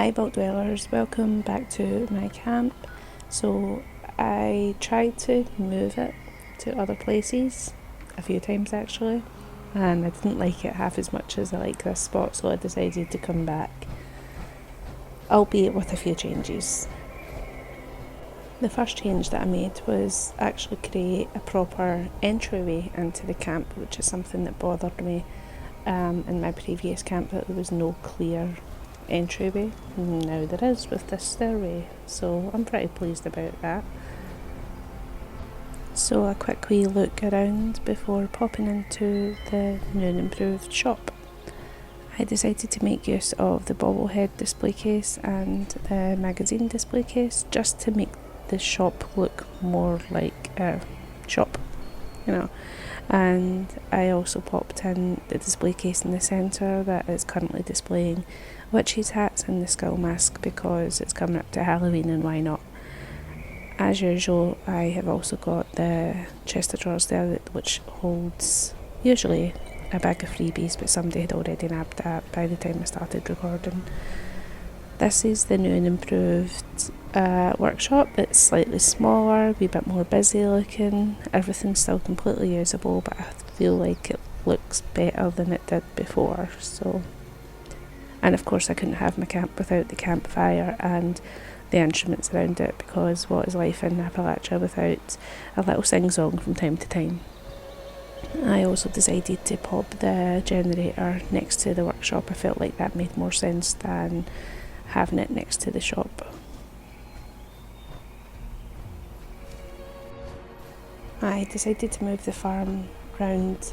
Hi bulk dwellers, welcome back to my camp. So I tried to move it to other places a few times actually, and I didn't like it half as much as I like this spot, so I decided to come back, albeit with a few changes. The first change that I made was actually create a proper entryway into the camp, which is something that bothered me in my previous camp, that there was no clear entryway. Now there is with this stairway, so I'm pretty pleased about that. So a quick wee look around before popping into the new and improved shop. I decided to make use of the bobblehead display case and the magazine display case just to make the shop look more like a shop, you know. And I also popped in the display case in the centre that is currently displaying witches' hats and the skull mask because it's coming up to Halloween and why not. As usual, I have also got the chest of drawers there which holds usually a bag of freebies, but somebody had already nabbed that by the time I started recording. This is the new and improved workshop. It's slightly smaller, a wee bit more busy looking. Everything's still completely usable, but I feel like it looks better than it did before. So, and of course I couldn't have my camp without the campfire and the instruments around it, because what is life in Appalachia without a little sing-song from time to time. I also decided to pop the generator next to the workshop. I felt like that made more sense than having it next to the shop. I decided to move the farm round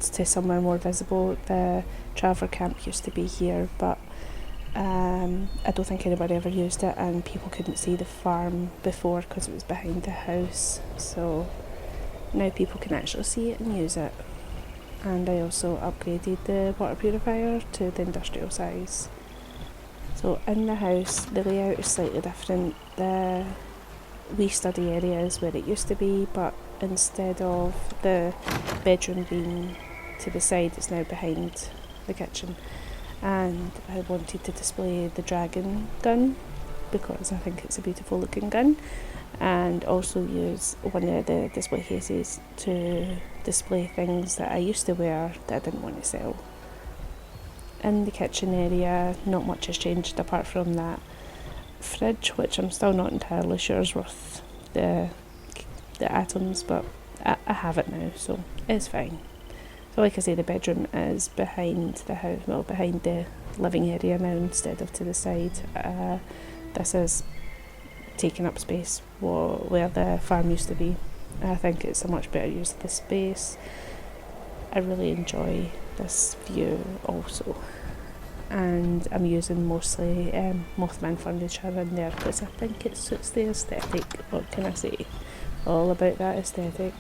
to somewhere more visible. The traveller camp used to be here, but I don't think anybody ever used it, and people couldn't see the farm before because it was behind the house. So now people can actually see it and use it. And I also upgraded the water purifier to the industrial size. So in the house, the layout is slightly different. The wee study area is where it used to be, but instead of the bedroom being to the side, it's now behind the kitchen. And I wanted to display the dragon gun because I think it's a beautiful looking gun, and also use one of the display cases to display things that I used to wear that I didn't want to sell. In the kitchen area, not much has changed apart from that fridge, which I'm still not entirely sure is worth the atoms, but I have it now, so it's fine. So like I say, the bedroom is behind the house, well, behind the living area now instead of to the side. This is taking up space where the farm used to be. I think it's a much better use of the space. I really enjoy this view also, and I'm using mostly Mothman furniture in there because I think it suits the aesthetic. What can I say? All about that aesthetic.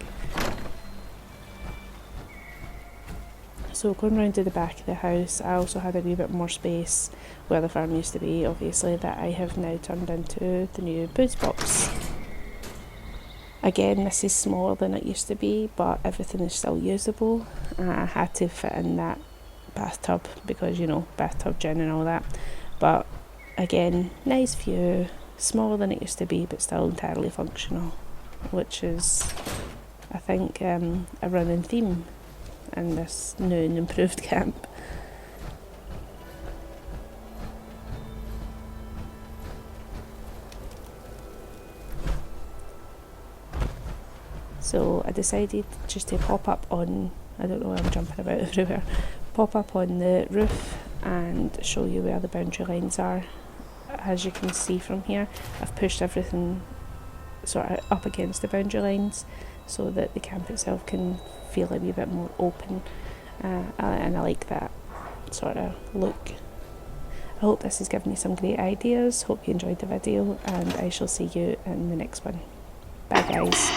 So going round to the back of the house, I also had a wee bit more space where the farm used to be, obviously, that I have now turned into the new booze box. Again, this is smaller than it used to be, but everything is still usable. I had to fit in that bathtub because, you know, bathtub gin and all that. But again, nice view, smaller than it used to be, but still entirely functional, which is, I think, a running theme in this new and improved camp. So I decided just to pop up on, I don't know why I'm jumping about everywhere, pop up on the roof and show you where the boundary lines are. As you can see from here, I've pushed everything sort of up against the boundary lines so that the camp itself can feel a wee bit more open, and I like that sort of look. I hope this has given you some great ideas. Hope you enjoyed the video, and I shall see you in the next one. Bye guys.